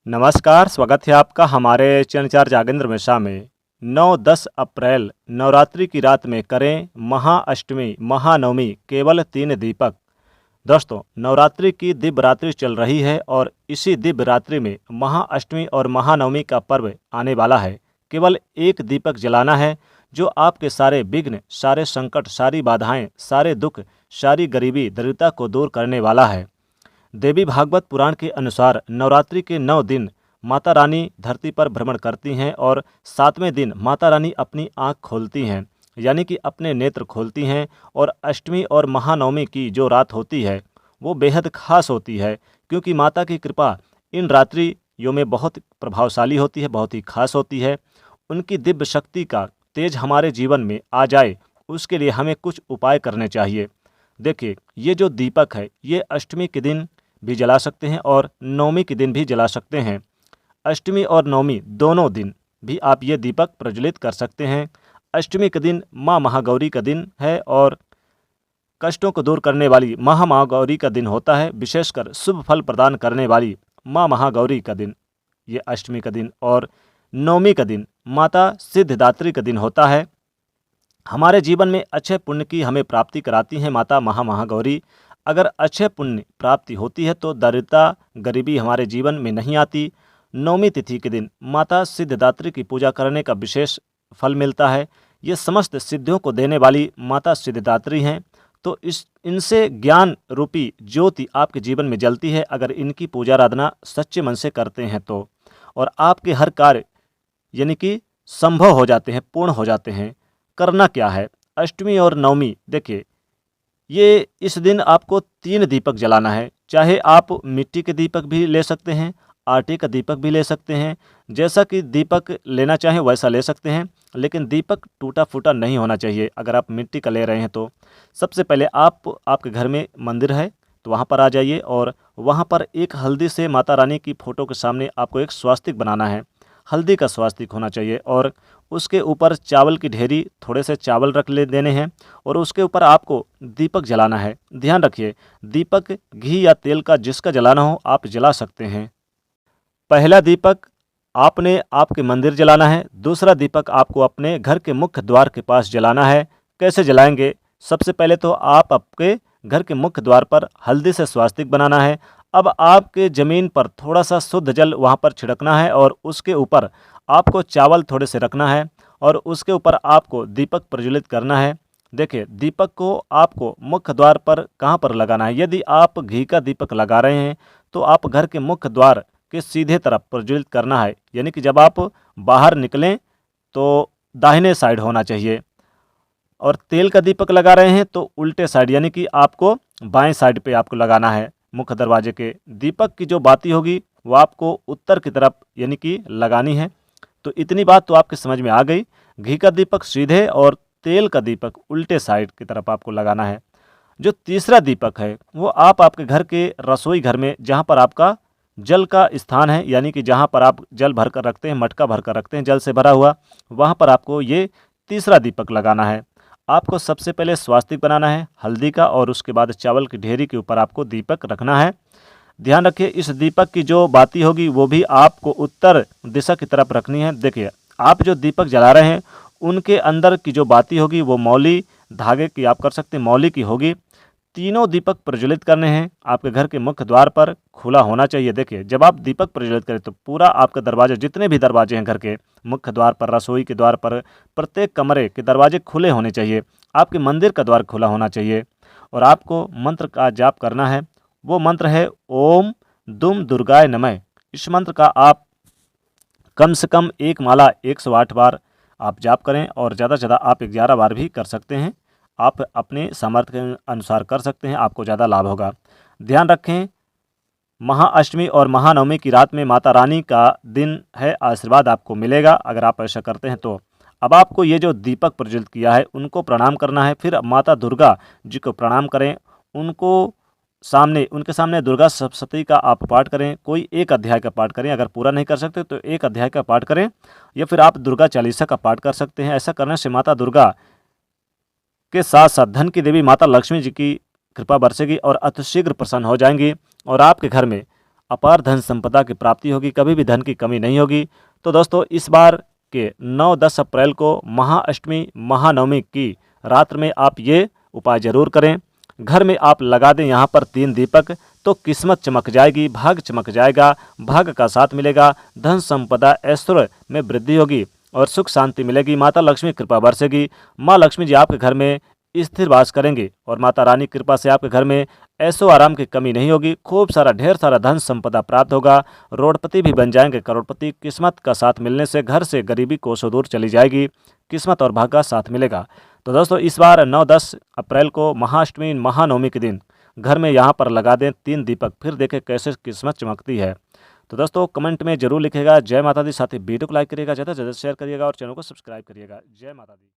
नमस्कार, स्वागत है आपका हमारे चैनल जागेंद्र मिश्रा में। 9-10 अप्रैल नवरात्रि की रात में करें महाअष्टमी महानवमी केवल 3 दीपक। दोस्तों, नवरात्रि की दिव्य रात्रि चल रही है और इसी दिव्य रात्रि में महाअष्टमी और महानवमी का पर्व आने वाला है। केवल एक दीपक जलाना है जो आपके सारे विघ्न, सारे संकट, सारी बाधाएं, सारे दुख, सारी गरीबी दरिद्रता को दूर करने वाला है। देवी भागवत पुराण के अनुसार नवरात्रि के 9 दिन माता रानी धरती पर भ्रमण करती हैं और 7वें दिन माता रानी अपनी आँख खोलती हैं, यानी कि अपने नेत्र खोलती हैं। और अष्टमी और महानवमी की जो रात होती है वो बेहद खास होती है, क्योंकि माता की कृपा इन रात्रियों में बहुत प्रभावशाली होती है, बहुत ही खास होती है। उनकी दिव्य शक्ति का तेज हमारे जीवन में आ जाए, उसके लिए हमें कुछ उपाय करने चाहिए। देखिए, ये जो दीपक है ये अष्टमी के दिन भी जला सकते हैं और नवमी के दिन भी जला सकते हैं। अष्टमी और नवमी दोनों दिन भी आप ये दीपक प्रज्वलित कर सकते हैं। अष्टमी के दिन माँ महागौरी का दिन है और कष्टों को दूर करने वाली महागौरी का दिन होता है। विशेषकर शुभ फल प्रदान करने वाली माँ महागौरी का दिन ये अष्टमी का दिन, और नवमी का दिन माता सिद्धिदात्री का दिन होता है। हमारे जीवन में अच्छे पुण्य की हमें प्राप्ति कराती हैं माता महागौरी। अगर अच्छे पुण्य प्राप्ति होती है तो दरिद्रता गरीबी हमारे जीवन में नहीं आती। नवमी तिथि के दिन माता सिद्धिदात्री की पूजा करने का विशेष फल मिलता है। ये समस्त सिद्धियों को देने वाली माता सिद्धिदात्री हैं, तो इनसे ज्ञान रूपी ज्योति आपके जीवन में जलती है अगर इनकी पूजा आराधना सच्चे मन से करते हैं तो। और आपके हर कार्य यानी कि संभव हो जाते हैं, पूर्ण हो जाते हैं। करना क्या है? अष्टमी और नवमी देखिए, ये इस दिन आपको 3 दीपक जलाना है। चाहे आप मिट्टी के दीपक भी ले सकते हैं, आटे का दीपक भी ले सकते हैं, जैसा कि दीपक लेना चाहें वैसा ले सकते हैं, लेकिन दीपक टूटा फूटा नहीं होना चाहिए अगर आप मिट्टी का ले रहे हैं तो। सबसे पहले आपके घर में मंदिर है तो वहाँ पर आ जाइए और वहाँ पर एक हल्दी से माता रानी की फ़ोटो के सामने आपको एक स्वास्तिक बनाना है। हल्दी का स्वास्तिक होना चाहिए और उसके ऊपर चावल की ढेरी, थोड़े से चावल रख ले देने हैं और उसके ऊपर आपको दीपक जलाना है। ध्यान रखिए, दीपक घी या तेल का जिसका जलाना हो आप जला सकते हैं। पहला दीपक आपने आपके मंदिर जलाना है, दूसरा दीपक आपको अपने घर के मुख्य द्वार के पास जलाना है। कैसे जलाएंगे? सबसे पहले तो आप आपके घर के मुख्य द्वार पर हल्दी से स्वास्तिक बनाना है। अब आपके ज़मीन पर थोड़ा सा शुद्ध जल वहाँ पर छिड़कना है और उसके ऊपर आपको चावल थोड़े से रखना है और उसके ऊपर आपको दीपक प्रज्वलित करना है। देखिए, दीपक को आपको मुख्य द्वार पर कहाँ पर लगाना है? यदि आप घी का दीपक लगा रहे हैं तो आप घर के मुख्य द्वार के सीधे तरफ प्रज्वलित करना है, यानी कि जब आप बाहर निकलें तो दाहिने साइड होना चाहिए। और तेल का दीपक लगा रहे हैं तो उल्टे साइड, यानी कि आपको बाएं साइड पे आपको लगाना है। मुख्य दरवाजे के दीपक की जो बाती होगी वो आपको उत्तर की तरफ यानी कि लगानी है। तो इतनी बात तो आपके समझ में आ गई। घी का दीपक सीधे और तेल का दीपक उल्टे साइड की तरफ आपको लगाना है। जो तीसरा दीपक है वो आप आपके घर के रसोई घर में, जहाँ पर आपका जल का स्थान है, यानी कि जहाँ पर आप जल भर कर रखते हैं, मटका भर कर रखते हैं जल से भरा हुआ, वहाँ पर आपको ये तीसरा दीपक लगाना है। आपको सबसे पहले स्वास्तिक बनाना है हल्दी का और उसके बाद चावल की ढेरी के ऊपर आपको दीपक रखना है। ध्यान रखिए, इस दीपक की जो बाती होगी वो भी आपको उत्तर दिशा की तरफ रखनी है। देखिए, आप जो दीपक जला रहे हैं उनके अंदर की जो बाती होगी वो मौली धागे की आप कर सकते हैं, मौली की होगी। तीनों दीपक प्रज्वलित करने हैं, आपके घर के मुख्य द्वार पर खुला होना चाहिए। देखिए, जब आप दीपक प्रज्वलित करें तो पूरा आपका दरवाजा, जितने भी दरवाजे हैं घर के मुख्य द्वार पर, रसोई के द्वार पर, प्रत्येक कमरे के दरवाजे खुले होने चाहिए। आपके मंदिर का द्वार खुला होना चाहिए और आपको मंत्र का जाप करना है। वो मंत्र है ओम दुम दुर्गाय नमः। इस मंत्र का आप कम से कम एक माला 108 बार आप जाप करें और ज़्यादा से ज़्यादा आप 11 बार भी कर सकते हैं। आप अपने सामर्थ्य के अनुसार कर सकते हैं, आपको ज़्यादा लाभ होगा। ध्यान रखें, महाअष्टमी और महानवमी की रात में माता रानी का दिन है, आशीर्वाद आपको मिलेगा अगर आप ऐसा करते हैं तो। अब आपको ये जो दीपक प्रज्वलित किया है उनको प्रणाम करना है। फिर माता दुर्गा जी को प्रणाम करें, उनके सामने दुर्गा सप्तशती का आप पाठ करें। कोई एक अध्याय का पाठ करें, अगर पूरा नहीं कर सकते तो एक अध्याय का पाठ करें, या फिर आप दुर्गा चालीसा का पाठ कर सकते हैं। ऐसा करने से माता दुर्गा के साथ साथ धन की देवी माता लक्ष्मी जी की कृपा बरसेगी और अतिशीघ्र प्रसन्न हो जाएंगी और आपके घर में अपार धन संपदा की प्राप्ति होगी, कभी भी धन की कमी नहीं होगी। तो दोस्तों इस बार के 9-10 अप्रैल को महाअष्टमी महानवमी की रात में आप ये उपाय जरूर करें। घर में आप लगा दें यहाँ पर 3 दीपक, तो किस्मत चमक जाएगी, भाग्य चमक जाएगा, भाग्य का साथ मिलेगा, धन संपदा ऐश्वर्य में वृद्धि होगी और सुख शांति मिलेगी। माता लक्ष्मी कृपा बरसेगी। माँ लक्ष्मी जी आपके घर में स्थिर वास करेंगे और माता रानी कृपा से आपके घर में ऐशो आराम की कमी नहीं होगी। खूब सारा ढेर सारा धन संपदा प्राप्त होगा, रोडपति भी बन जाएंगे करोड़पति। किस्मत का साथ मिलने से घर से गरीबी कोसों दूर चली जाएगी, किस्मत और भाग्य का साथ मिलेगा। तो दोस्तों इस बार 9-10 अप्रैल को महाअष्टमी महानवमी के दिन घर में यहाँ पर लगा दें 3 दीपक, फिर देखें कैसे किस्मत चमकती है। तो दोस्तों कमेंट में जरूर लिखिएगा जय माता दी। साथ ही वीडियो को लाइक करिएगा, ज़्यादा से ज़्यादा शेयर करिएगा और चैनल को सब्सक्राइब करिएगा। जय माता दी।